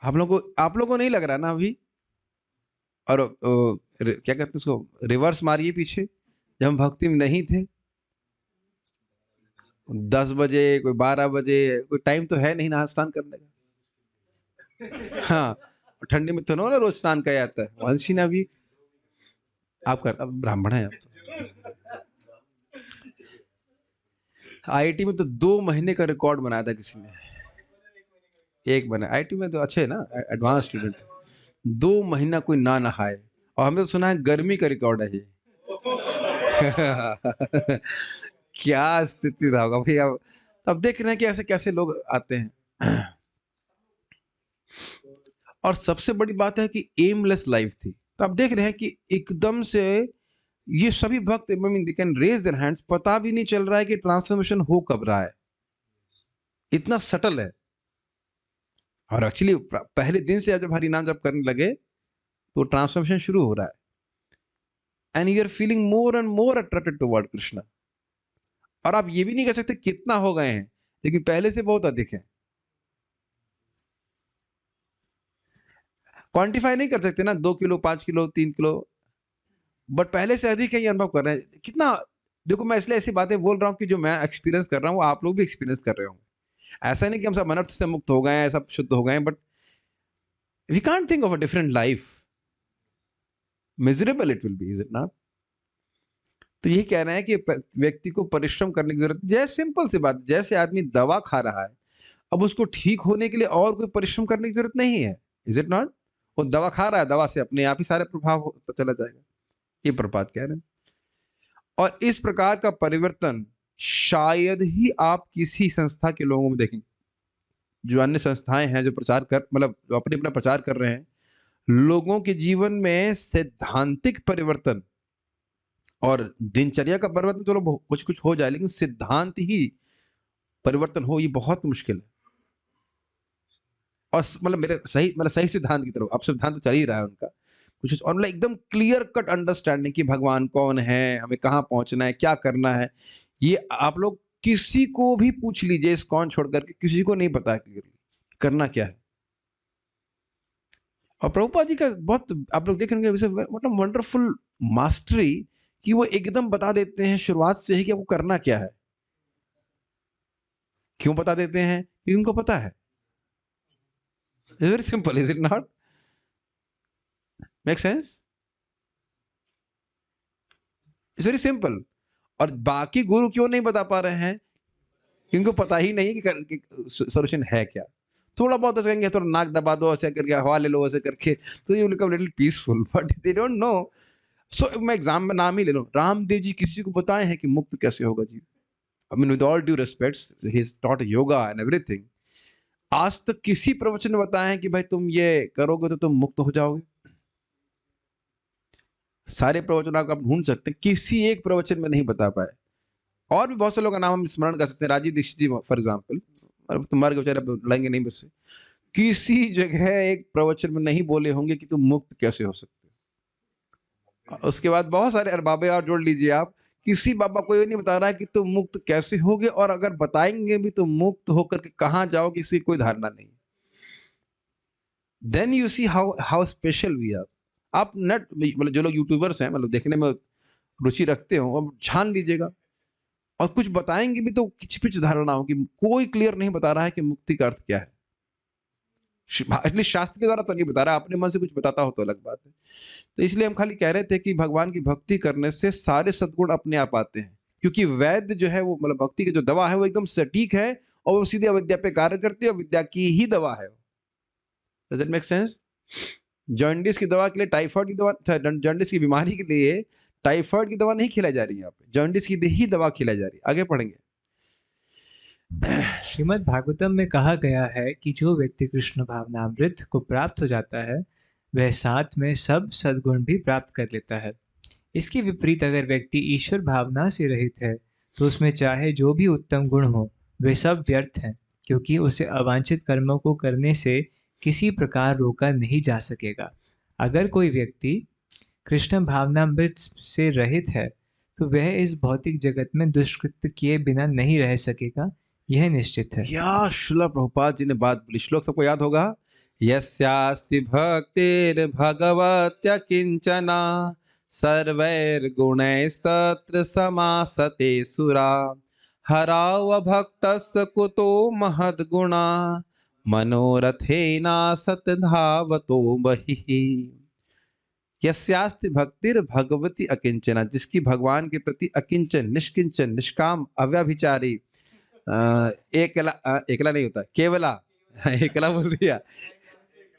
आप लोगों को नहीं लग रहा ना अभी। और क्या कहते हैं उसको, रिवर्स मारिए पीछे, जब हम भक्ति में नहीं थे, 10 बजे, कोई 12 बजे, कोई टाइम तो है नहीं नहा स्नान करने का। हाँ, ठंडी में तो ना रोज स्नान किया जाता है। वंशी ना भी आप कर, अब ब्राह्मण है आप तो। आईआईटी में तो 2 महीने का रिकॉर्ड बनाया था किसी ने, एक बना। आईआईटी में तो अच्छे है ना, एडवांस स्टूडेंट। 2 महीना कोई ना नहाए, और हमने तो सुना है गर्मी का रिकॉर्ड है ये। क्या स्थिति था होगा भाई। अब देख रहे हैं कि ऐसे कैसे लोग आते हैं। और सबसे बड़ी बात है कि एमलेस लाइफ थी। तो आप देख रहे हैं कि एकदम से ये सभी भक्त they can raise their hands, पता भी नहीं चल रहा है कि ट्रांसफॉर्मेशन हो कब रहा है, इतना सटल है। और एक्चुअली पहले दिन से जब हरि नाम जब करने लगे तो ट्रांसफॉर्मेशन शुरू हो रहा है, and you are feeling more and more attracted toward Krishna. और आप ये भी नहीं कह सकते कितना हो गए हैं, लेकिन पहले से बहुत अधिक है। क्वांटिफाई नहीं कर सकते ना, 2 किलो, 5 किलो, 3 किलो, बट पहले से अधिक है, ये अनुभव कर रहे हैं कितना। देखो, मैं इसलिए ऐसी बातें बोल रहा हूँ कि जो मैं एक्सपीरियंस कर रहा हूँ आप लोग भी एक्सपीरियंस कर रहे होंगे। ऐसा नहीं कि हम सब अनर्थ से मुक्त हो गए हैं, सब शुद्ध हो गए हैं, but we can't think of a different life. Miserable it will be, is it not? तो यही कह रहे हैं कि व्यक्ति को परिश्रम करने की जरूरत, जैसे सिंपल सी बात, जैसे आदमी दवा खा रहा है, अब उसको ठीक होने के लिए और कोई परिश्रम करने की जरूरत नहीं है, इज इट नॉट? वो दवा खा रहा है, दवा से अपने आप ही सारे प्रभाव होता चला जाएगा। ये प्रपात कह रहे हैं। और इस प्रकार का परिवर्तन शायद ही आप किसी संस्था के लोगों में देखेंगे। जो अन्य संस्थाएं हैं जो प्रचार कर, मतलब अपने अपना प्रचार कर रहे हैं, लोगों के जीवन में सैद्धांतिक परिवर्तन और दिनचर्या का परिवर्तन चलो कुछ कुछ हो जाए, लेकिन सिद्धांत ही परिवर्तन हो, ये बहुत मुश्किल है। और मतलब मेरे सही सिद्धांत की तरफ, अब सिद्धांत तो चल ही रहा है उनका कुछ, और मतलब एकदम क्लियर कट अंडरस्टैंडिंग कि भगवान कौन है, हमें कहाँ पहुंचना है, क्या करना है, ये आप लोग किसी को भी पूछ लीजिए इस कौन छोड़ करके, किसी को नहीं पता क्लियरली करना क्या है। और प्रभुपाद जी का बहुत आप लोग देखेंगे मतलब वंडरफुल मास्टरी कि वो एकदम बता देते हैं शुरुआत से ही कि आपको करना क्या है। क्यों बता देते हैं? क्योंकि उनको पता है। Very simple, is it not? Make sense? It's very simple. और बाकी गुरु क्यों नहीं बता पा रहे हैं? क्योंकि उनको पता ही नहीं कि सॉल्यूशन है क्या। थोड़ा बहुत ऐसे कहेंगे, थोड़ा नाक दबा दो ऐसे करके, हवा ले लो ऐसे करके, तो you become little peaceful, but they don't know. So मैं एग्जाम में नाम ही ले लूं, रामदेव जी किसी को बताए हैं कि मुक्त कैसे होगा जी? I mean with all due respects, he is taught yoga and everything. आज तक किसी प्रवचन में बताया है कि भाई तुम ये करोगे तो तुम मुक्त हो जाओगे? सारे प्रवचन आप ढूंढ सकते हैं, किसी एक प्रवचन में नहीं बता पाए। और भी बहुत से लोगों का नाम हम स्मरण कर सकते हैं, राजीव दीक्षित जी फॉर एग्जाम्पल, तुम मर के बेचारे लड़ेंगे नहीं बस से, किसी जगह एक प्रवचन में नहीं बोले होंगे कि तुम मुक्त कैसे हो सकते हो। उसके बाद बहुत सारे अरबाबे और जोड़ लीजिए आप, किसी बाबा को ये नहीं बता रहा है कि तुम मुक्त कैसे होगे, और अगर बताएंगे भी तो मुक्त होकर के कहां जाओ किसी कोई धारणा नहीं। Then you see how special we are. आप नेट मतलब जो लोग यूट्यूबर्स हैं, मतलब देखने में रुचि रखते हो, अब छान लीजिएगा, और कुछ बताएंगे भी तो किच पिच धारणा हो कि कोई क्लियर नहीं बता रहा है कि मुक्ति का अर्थ क्या है। एटलीस्ट शास्त्र के द्वारा तो नहीं बता रहा, अपने मन से कुछ बताता हो तो अलग बात है। तो इसलिए हम खाली कह रहे थे कि भगवान की भक्ति करने से सारे सद्गुण अपने आप आते हैं, क्योंकि वैद्य जो है वो मतलब भक्ति की जो दवा है वो एकदम सटीक है, और वो सीधे अविद्या पे कार्य करती है, विद्या की ही दवा है। Does it make sense? Jaundice की दवा के लिए, टाइफाइड की दवा, जॉन्डिस की बीमारी के लिए टाइफाइड की दवा नहीं खिलाई जा रही है यहाँ पे, जॉन्डिस की ही दवा खिलाई जा रही है। आगे पढ़ेंगे। श्रीमद् भागवतम में कहा गया है कि जो व्यक्ति कृष्ण भावनामृत को प्राप्त हो जाता है वह साथ में सब सद्गुण भी प्राप्त कर लेता है। इसके विपरीत अगर व्यक्ति ईश्वर भावना से रहित है तो उसमें चाहे जो भी उत्तम गुण हो वे सब व्यर्थ हैं, क्योंकि उसे अवांछित कर्मों को करने से किसी प्रकार रोका नहीं जा सकेगा। अगर कोई व्यक्ति कृष्ण भावनामृत से रहित है तो वह इस भौतिक जगत में दुष्कृत्य किए बिना नहीं रह सकेगा, यह निश्चित है। क्या श्रील प्रभुपाद जी ने बात बोली, श्लोक सबको याद होगा। यस्यास्ति भक्तिर्भगवत्या किंचना सर्वैर्गुणैस्तत्र समासते सुरा हराव भक्तस्य कुतो महद्गुणा मनोरथेना सतधावतो बहिः। यस्यास्ति भक्तिर भगवती अकिंचना, जिसकी भगवान के प्रति अकिंचन, निष्किंचन, निष्काम, अव्यभिचारी, एकला नहीं होता, केवला, एकला बोल दिया,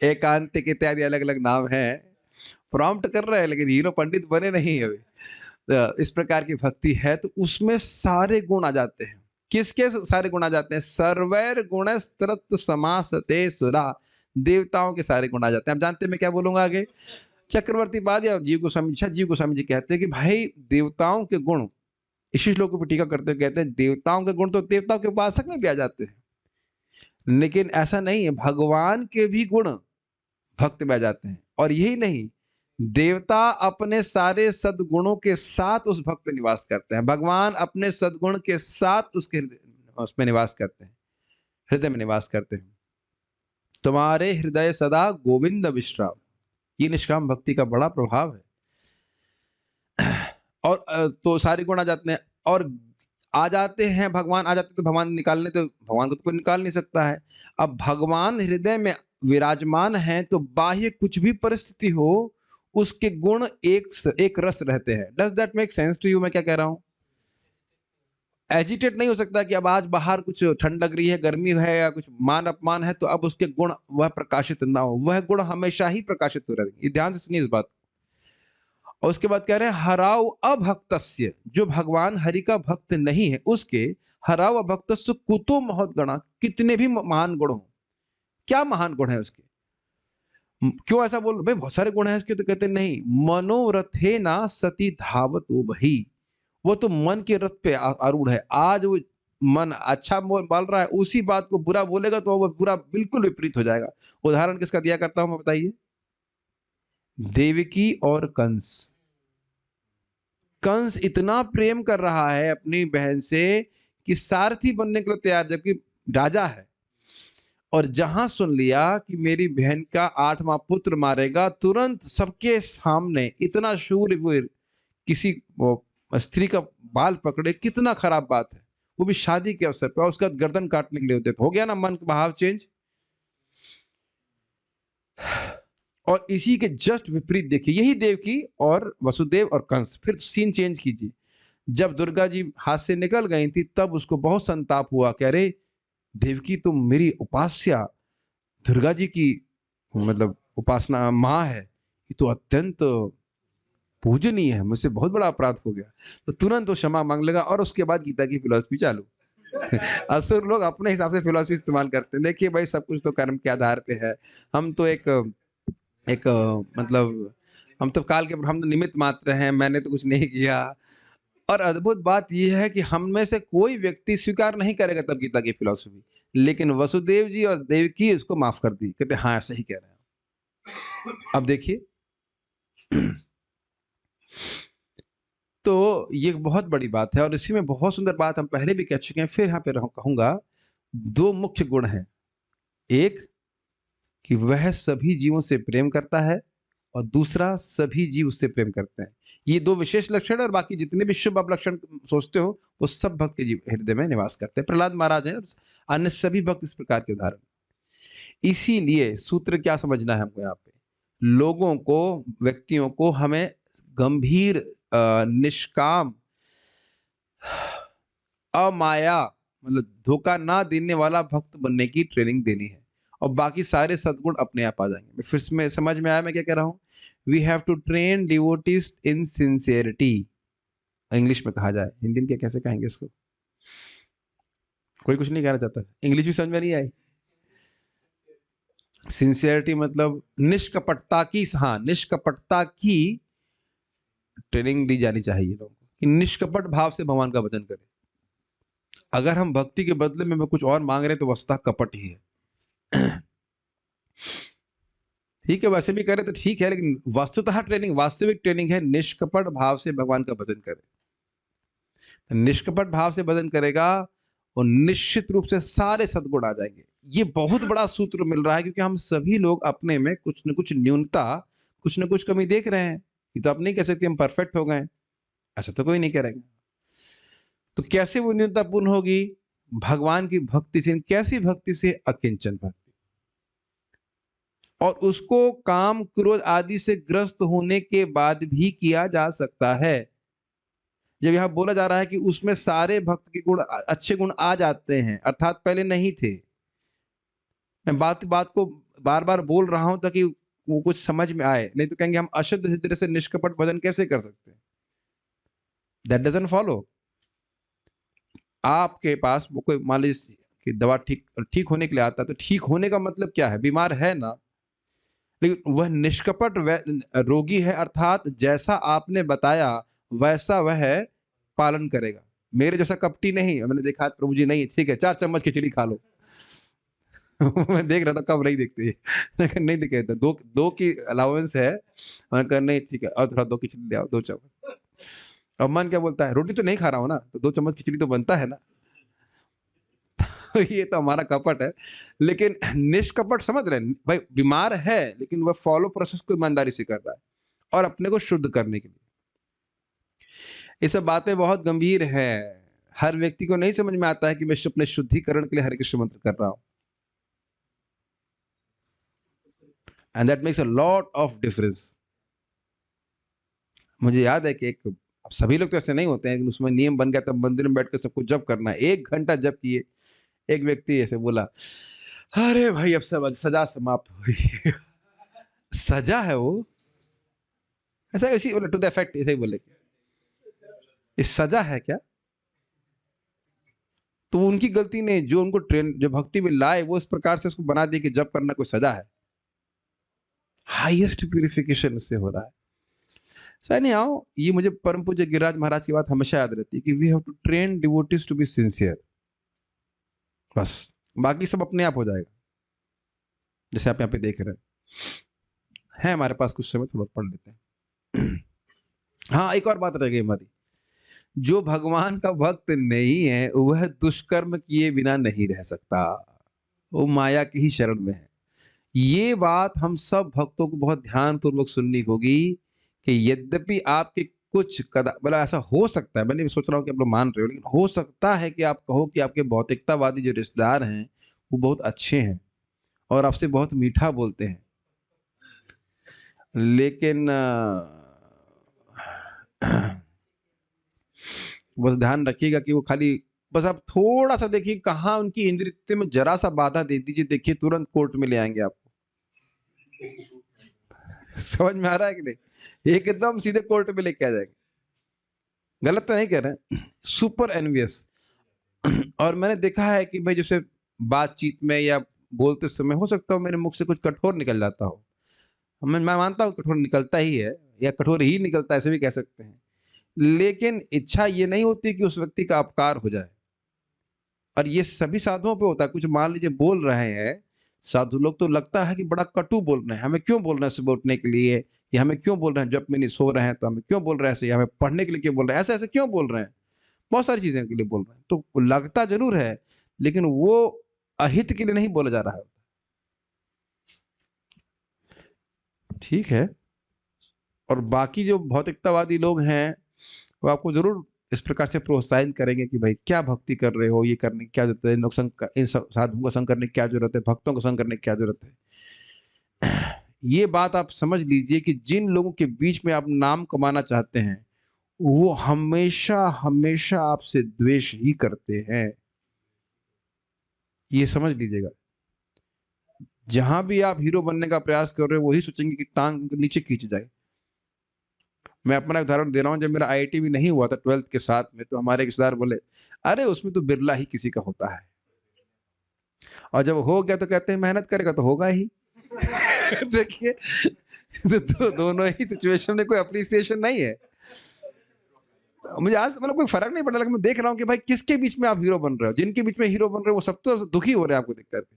एकांतिक इत्यादि अलग अलग नाम है, प्रॉम्प्ट कर रहे हैं लेकिन हीरो पंडित बने नहीं अभी। तो इस प्रकार की भक्ति है तो उसमें सारे गुण आ जाते हैं। किसके सारे गुण आ जाते हैं? सर्वैर गुणस्तत्र समासते सुरा, देवताओं के सारे गुण आ जाते हैं। आप जानते हैं मैं क्या बोलूंगा आगे? चक्रवर्ती बाद या जीव गोस्वामी जी कहते हैं कि भाई देवताओं के गुण, इसी श्लोक पर टीका करते हुए कहते हैं देवताओं के गुण तो देवताओं के उपासक में भी आ जाते हैं, लेकिन ऐसा नहीं है, भगवान के भी गुण भक्त में आ जाते हैं। और यही नहीं, देवता अपने सारे सद्गुणों के साथ उस भक्त में निवास करते हैं, भगवान अपने सद्गुण के साथ उसके उसमें निवास करते हैं, हृदय में निवास करते हैं। तुम्हारे हृदय सदा गोविंद विश्राम, ये निष्काम भक्ति का बड़ा प्रभाव है। और तो सारे गुण आ जाते हैं, और आ जाते हैं, भगवान आ जाते हैं तो भगवान निकालने, तो भगवान को तो कोई निकाल नहीं सकता है। अब भगवान हृदय में विराजमान है तो बाह्य कुछ भी परिस्थिति हो उसके गुण एक रस रहते हैं। Does that make sense to you? मैं क्या कह रहा हूं? एजिटेट नहीं हो सकता कि अब आज बाहर कुछ ठंड लग रही है, गर्मी है, या कुछ मान अपमान है तो अब उसके गुण वह प्रकाशित ना हो, वह गुण हमेशा ही प्रकाशित हो रहेंगे। ये ध्यान से सुनिए इस बात। और उसके बाद कह रहे हैं हराव अभक्तस्य, जो भगवान हरि का भक्त नहीं है उसके, हराव अभक्तस्य कुतो महत् गणा, कितने भी महान गुण हो। क्या महान गुण है उसके? क्यों ऐसा बोल? भाई बहुत सारे गुण हैं उसके, तो कहते नहीं, मनोरथे ना सती धावतो बही, वो तो मन के रथ पे आरूढ़ है। आज वो मन अच्छा बोल रहा है, उसी बात को बुरा बोलेगा तो वो पूरा बिल्कुल विपरीत हो जाएगा। उदाहरण किसका दिया करता हूं मैं, बताइए? देवकी और कंस। कंस इतना प्रेम कर रहा है अपनी बहन से कि सारथी बनने के लिए तैयार, जबकि राजा है। और जहां सुन लिया कि मेरी बहन का 8वां पुत्र मारेगा, तुरंत सबके सामने इतना शूरवीर किसी स्त्री का बाल पकड़े, कितना खराब बात है, वो भी शादी के अवसर पर, उसका गर्दन काटने के लिए होते। हो गया ना मन का भाव चेंज। और इसी के जस्ट विपरीत देखिए, यही देवकी और वसुदेव और कंस। फिर सीन चेंज कीजिए, जब दुर्गा जी हाथ से निकल गई थी तब उसको बहुत संताप हुआ कि अरे देवकी, तुम मेरी उपास्या दुर्गा जी की मतलब उपासना माँ है, ये तो अत्यंत पूजनीय है, मुझसे बहुत बड़ा अपराध हो गया। तो तुरंत वो क्षमा मांग लेगा और उसके बाद गीता की फिलॉसफी चालू। असुर लोग अपने हिसाब से फिलॉसफी इस्तेमाल करते हैं। देखिए भाई, सब कुछ तो कर्म के आधार पे है। हम तो एक एक मतलब हम तो काल के, हम तो निमित्त मात्र हैं, मैंने तो कुछ नहीं किया। और अद्भुत बात यह है कि हम में से कोई व्यक्ति स्वीकार नहीं करेगा तब गीता की फिलॉसफी, लेकिन वसुदेव जी और देवकी उसको माफ कर दी, कहते हाँ सही कह रहे हैं। अब देखिए, तो ये बहुत बड़ी बात है और इसी में बहुत सुंदर बात हम पहले भी कह चुके हैं, फिर यहाँ पे कहूंगा। दो मुख्य गुण हैं, एक कि वह सभी जीवों से प्रेम करता है और दूसरा सभी जीव उससे प्रेम करते हैं। ये दो विशेष लक्षण है और बाकी जितने भी शुभ आप लक्षण सोचते हो वो सब भक्त के जीव हृदय में निवास करते हैं। प्रहलाद महाराज हैं और अन्य सभी भक्त इस प्रकार के उदाहरण। इसीलिए सूत्र क्या समझना है हमको यहाँ पे, लोगों को, व्यक्तियों को हमें गंभीर निष्काम अमाया मतलब धोखा ना देने वाला भक्त बनने की ट्रेनिंग देनी है और बाकी सारे सद्गुण अपने आप आ जाएंगे। फिर में समझ में आया मैं क्या कह रहा हूं? We have to train devotees in sincerity. English में कहा जाए, हिंदी में कैसे कहेंगे इसको? कोई कुछ नहीं कहना चाहता, इंग्लिश भी समझ में नहीं आई। सिंसियरिटी मतलब निष्कपटता की, हाँ निष्कपटता की ट्रेनिंग दी जानी चाहिए लोगों को कि निष्कपट भाव से भगवान का भजन करें। अगर हम भक्ति के बदले में कुछ और मांग रहे हैं तो वस्तुतः कपट ही है। ठीक है, वैसे भी करें तो ठीक है, लेकिन वस्तुतः ट्रेनिंग, वास्तविक ट्रेनिंग है निष्कपट भाव से भगवान का भजन करें। तो निष्कपट भाव से भजन करेगा और निश्चित रूप से सारे सद्गुण आ जाएंगे। ये बहुत बड़ा सूत्र मिल रहा है क्योंकि हम सभी लोग अपने में कुछ न कुछ न्यूनता, कुछ न कुछ कमी देख रहे हैं। ये तो आप नहीं कह सकते हम परफेक्ट हो गए, ऐसा तो कोई नहीं कह रहा। तो कैसे वो न्यूनता पूर्ण होगी? भगवान की भक्ति से। कैसी भक्ति से? अकिंचन भक्ति। और उसको काम क्रोध आदि से ग्रस्त होने के बाद भी किया जा सकता है। जब यहां बोला जा रहा है कि उसमें सारे भक्त के गुण, अच्छे गुण आ जाते हैं, अर्थात पहले नहीं थे। मैं बात बात को बार बार बोल रहा हूं ताकि वो कुछ समझ में आए, नहीं तो कहेंगे हम अशुद्ध हृदय से निष्कपट भजन कैसे कर सकते हैं? That doesn't follow. आपके पास वो कोई मान लीजिए कि दवा ठीक होने के लिए आता है, तो ठीक होने का मतलब क्या है? बीमार है ना, लेकिन वह निष्कपट रोगी है, अर्थात जैसा आपने बताया वैसा वह पालन करेगा। मेरे जैसा कपटी नहीं। मैंने देखा प्रभु जी नहीं, ठीक है 4 चम्मच खिचड़ी खा लो। मैं देख रहा था कब नहीं दिखती, लेकिन नहीं दिखे तो दो की अलाउंस है। मैंने कहा नहीं ठीक है, और थोड़ा 2 खिचड़ी ले आओ, 2 चम्मच। अब मन क्या बोलता है? रोटी तो नहीं खा रहा हूं ना, तो 2 चम्मच खिचड़ी तो बनता है ना। ये तो हमारा कपट है। लेकिन निष्कपट समझ रहे हैं भाई, बीमार है लेकिन वह फॉलो प्रोसेस को ईमानदारी से कर रहा है और अपने को शुद्ध करने के लिए। ये सब बातें बहुत गंभीर है। हर व्यक्ति को नहीं समझ में आता है कि मैं अपने शुद्धिकरण के लिए हरे कृष्ण मंत्र कर रहा हूं। And that makes a lot of difference. मुझे याद है कि एक, सभी लोग तो ऐसे नहीं होते हैं, लेकिन उसमें नियम बन गया, तब मंदिर में बैठ कर सबको जप करना है। 1 घंटा जप किए, एक व्यक्ति ऐसे बोला, अरे भाई अब सब सजा समाप्त हुई। सजा है वो, ऐसा ऐसी टू द इफेक्ट ऐसे ही बोले, ये सजा है क्या? तो उनकी गलती नहीं, जो उनको ट्रेन, जो भक्ति में लाए वो इस प्रकार से उसको बना दिए कि जब करना कोई सजा है। हाईएस्ट प्यूरिफिकेशन उससे हो रहा है। सही नहीं आओ, ये मुझे परम पूज्य गिरिराज महाराज की बात हमेशा याद रहती है कि we have to train devotees to be sincere. बस बाकी सब अपने आप हो जाएगा, जैसे आप यहाँ पे देख रहे हैं हमारे पास कुछ समय, थोड़ा पढ़ लेते हैं। हाँ, एक और बात रह गई हमारी, जो भगवान का भक्त नहीं है वह दुष्कर्म किए बिना नहीं रह सकता, वो माया की ही शरण में है। ये बात हम सब भक्तों को बहुत ध्यान पूर्वक सुननी होगी कि यद्यपि आपके कुछ कदा मतलब ऐसा हो सकता है, मैंने भी सोच रहा हूँ कि आप लोग मान रहे हो, लेकिन हो सकता है कि आप कहो कि आपके भौतिकतावादी जो रिश्तेदार हैं वो बहुत अच्छे हैं और आपसे बहुत मीठा बोलते हैं, लेकिन बस ध्यान रखिएगा कि वो खाली, बस आप थोड़ा सा देखिए कहाँ उनकी इंद्रिय में जरा सा बाधा दे दीजिए, देखिए तुरंत कोर्ट में ले आएंगे आपको। समझ में आ रहा है कि नहीं? एकदम सीधे कोर्ट में लेके आ जाएंगे। गलत तो नहीं कह रहे हैं, सुपर एनवियस। और मैंने देखा है कि भाई जैसे बातचीत में या बोलते समय हो सकता हो मेरे मुख से कुछ कठोर निकल जाता हो, मैं मानता हूँ कठोर निकलता ही है या कठोर ही निकलता है, ऐसे भी कह सकते हैं, लेकिन इच्छा ये नहीं होती कि उस व्यक्ति का अपकार हो जाए। और ये सभी साधुओं पे होता है। कुछ मान लीजिए बोल रहे हैं साधु लोग, तो लगता है कि बड़ा कटु बोल रहे हैं, हमें क्यों बोल रहे हैं सुबह उठने के लिए, या हमें क्यों बोल रहे हैं जब में नहीं सो रहे हैं तो हमें क्यों बोल रहे हैं ऐसे, या हमें पढ़ने के लिए क्यों बोल रहे हैं ऐसे, ऐसे क्यों बोल रहे हैं, बहुत सारी चीजें के लिए बोल रहे हैं, तो लगता जरूर है लेकिन वो अहित के लिए नहीं बोला जा रहा है। ठीक है। और बाकी जो भौतिकतावादी लोग हैं वो आपको जरूर इस प्रकार से प्रोत्साहित करेंगे कि भाई क्या भक्ति कर रहे हो, ये करने की क्या जरूरत है, इन लोग इन साधुओं का संग करने की क्या जरूरत है, भक्तों का संग करने की क्या जरूरत है। ये बात आप समझ लीजिए कि जिन लोगों के बीच में आप नाम कमाना चाहते हैं वो हमेशा हमेशा आपसे द्वेष ही करते हैं, ये समझ लीजिएगा। जहां भी आप हीरो बनने का प्रयास कर रहे हो वही सोचेंगे कि टांग नीचे खींच जाए। मैं अपना उदाहरण दे रहा हूँ, जब मेरा आईआईटी भी नहीं हुआ था 12th के साथ में, तो हमारे रिश्तेदार बोले अरे उसमें तो बिरला ही किसी का होता है, और जब हो गया तो कहते हैं मेहनत करेगा तो होगा ही। देखिए, तो दोनों ही सिचुएशन में कोई अप्रिसिएशन नहीं है। मुझे आज मतलब कोई फर्क नहीं पड़ा, लेकिन मैं देख रहा हूँ कि भाई किसके बीच में आप हीरो बन रहे हो, जिनके बीच में हीरो बन रहे हो वो सब तो दुखी हो रहे हैं आपको देख करके।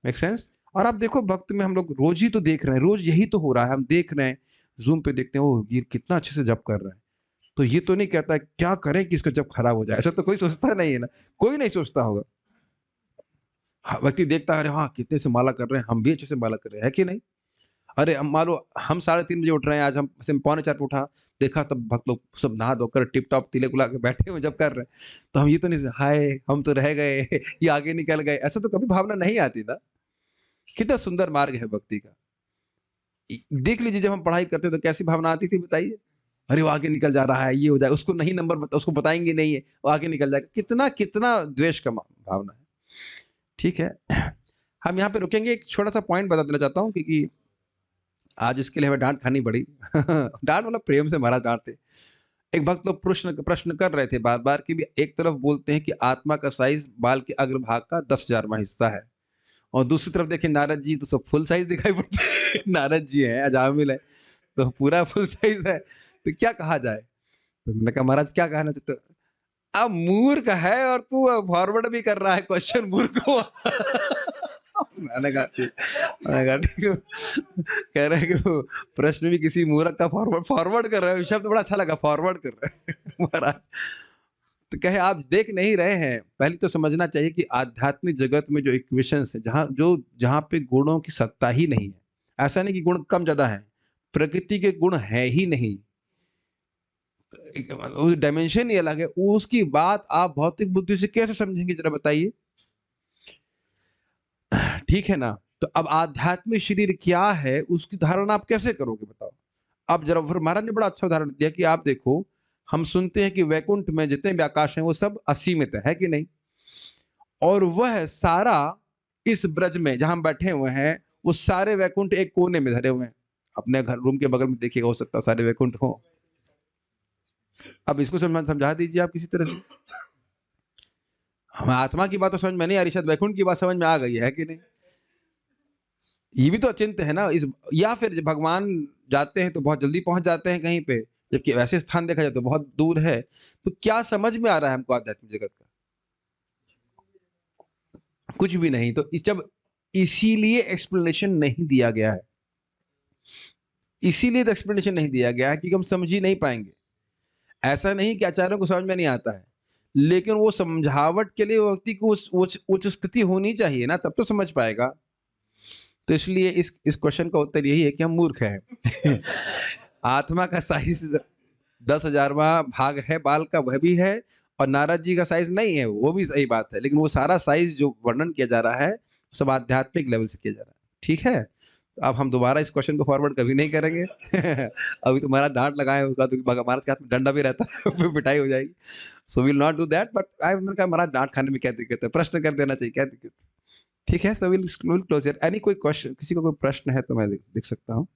Make sense? और आप देखो भक्त में हम लोग रोज ही तो देख रहे हैं, रोज यही तो हो रहा है, हम देख रहे हैं, जूम पे देखते हैं ओ ये कितना अच्छे से जप कर रहा है, तो ये तो नहीं कहता है क्या करें कि इसका जब खराब हो जाए, ऐसा तो कोई सोचता नहीं है ना, कोई नहीं सोचता होगा। हाँ, व्यक्ति देखता है अरे हाँ कितने से माला कर रहे हैं, हम भी अच्छे से माला कर रहे हैं, है कि नहीं? अरे हम मान लो हम 3:30 बजे उठ रहे हैं, आज हम ऐसे 3:45 पे उठा, देखा तब भक्त लोग सब नहा धोकर टिप टॉप तिलक उला के बैठे हुए जब कर रहे हैं, तो हम ये तो नहीं हाय हम तो रह गए, ये आगे निकल गए, ऐसा तो कभी भावना नहीं आती ना। कितना सुंदर मार्ग है भक्ति का। देख लीजिए जब हम पढ़ाई करते हैं तो कैसी भावना आती थी बताइए, अरे वो आगे निकल जा रहा है, ये हो जाए, उसको नहीं नंबर उसको बताएंगे नहीं है, वो आगे निकल जाएगा, कितना कितना द्वेष का भावना है। ठीक है, हम यहाँ पे रुकेंगे, एक छोटा सा पॉइंट बता देना चाहता हूँ क्योंकि आज इसके लिए हमें डांट खानी पड़ी। डांट मतलब प्रेम से महाराज डांटते। एक भक्त लोग प्रश्न प्रश्न कर रहे थे बार बार कि भी एक तरफ बोलते हैं कि आत्मा का साइज बाल के अग्रभाग का 10,000वां हिस्सा है, और दूसरी तरफ देखें नारद जी तो सब फुल साइज दिखाई पड़ते हैं। नारद जी हैं, अजामिल है, तो पूरा फुल साइज है, तो क्या कहा जाए? तो मैंने कहा महाराज क्या कहना चाहते हो? अब मूर्ख है और तू फॉरवर्ड भी कर रहा है क्वेश्चन मूर्ख को। मैंने कहा ठीक, मैंने कहा ठीक है। कह रहे हैं कि वो प्रश्न भी किसी मूर्ख का फॉरवर्ड फॉरवर्ड कर रहे हो, शब्द बड़ा अच्छा लगा, फॉरवर्ड कर रहे हैं। महाराज तो कहे आप देख नहीं रहे हैं, पहले तो समझना चाहिए कि आध्यात्मिक जगत में जो इक्वेशंस है, जहाँ पे गुणों की सत्ता ही नहीं है, ऐसा नहीं कि गुण कम ज्यादा है, प्रकृति के गुण है ही नहीं, डायमेंशन ही अलग है, उसकी बात आप भौतिक बुद्धि से कैसे समझेंगे जरा बताइए? ठीक है ना? तो अब आध्यात्मिक शरीर क्या है उसकी धारणा आप कैसे करोगे बताओ? अब जरा फिर महाराज ने बड़ा अच्छा उदाहरण दिया कि आप देखो, हम सुनते हैं कि वैकुंठ में जितने भी आकाश हैं वो सब असीमित है कि नहीं? और वह सारा इस ब्रज में जहां हम बैठे हुए हैं, वो सारे वैकुंठ एक कोने में धरे हुए हैं। अपने घर रूम के बगल में देखिएगा, हो सकता है सारे वैकुंठ हो। अब इसको समझा दीजिए आप किसी तरह से। हमें आत्मा की बात तो समझ में नहीं आ रही, शायद वैकुंठ की बात समझ में आ गई है कि नहीं? ये भी तो अचिंत्य है ना इस, या फिर भगवान जाते हैं तो बहुत जल्दी पहुंच जाते हैं कहीं पे, जबकि वैसे स्थान देखा जाए तो बहुत दूर है। तो क्या समझ में आ रहा है हमको आध्यात्मिक जगत का? कुछ भी नहीं। तो जब इसीलिए एक्सप्लेनेशन नहीं दिया गया है, इसीलिए तो एक्सप्लेनेशन नहीं दिया गया है क्योंकि हम समझ ही नहीं पाएंगे। ऐसा नहीं कि आचार्यों को समझ में नहीं आता है, लेकिन वो समझावट के लिए वो व्यक्ति को उच्च स्थिति होनी चाहिए ना, तब तो समझ पाएगा। तो इसलिए इस क्वेश्चन का उत्तर यही है कि हम मूर्ख हैं। आत्मा का साइज 10,000वां भाग है बाल का, वह भी है, और नारद जी का साइज नहीं है, वो भी सही बात है, लेकिन वो सारा साइज जो वर्णन किया जा रहा है सब आध्यात्मिक लेवल से किया जा रहा है। ठीक है, अब हम दोबारा इस क्वेश्चन को फॉरवर्ड कभी नहीं करेंगे। अभी तुम्हारा डांट लगाए, उसका तो महाराज के हाथ में डंडा भी रहता है, फिर पिटाई हो जाएगी। So will not do that, but मैंने कहा महाराज डांट खाने में क्या दिक्कत है, प्रश्न कर देना चाहिए, क्या दिक्कत है। ठीक है, so will close here. Any कोई क्वेश्चन, किसी को कोई प्रश्न है तो मैं लिख सकता हूँ।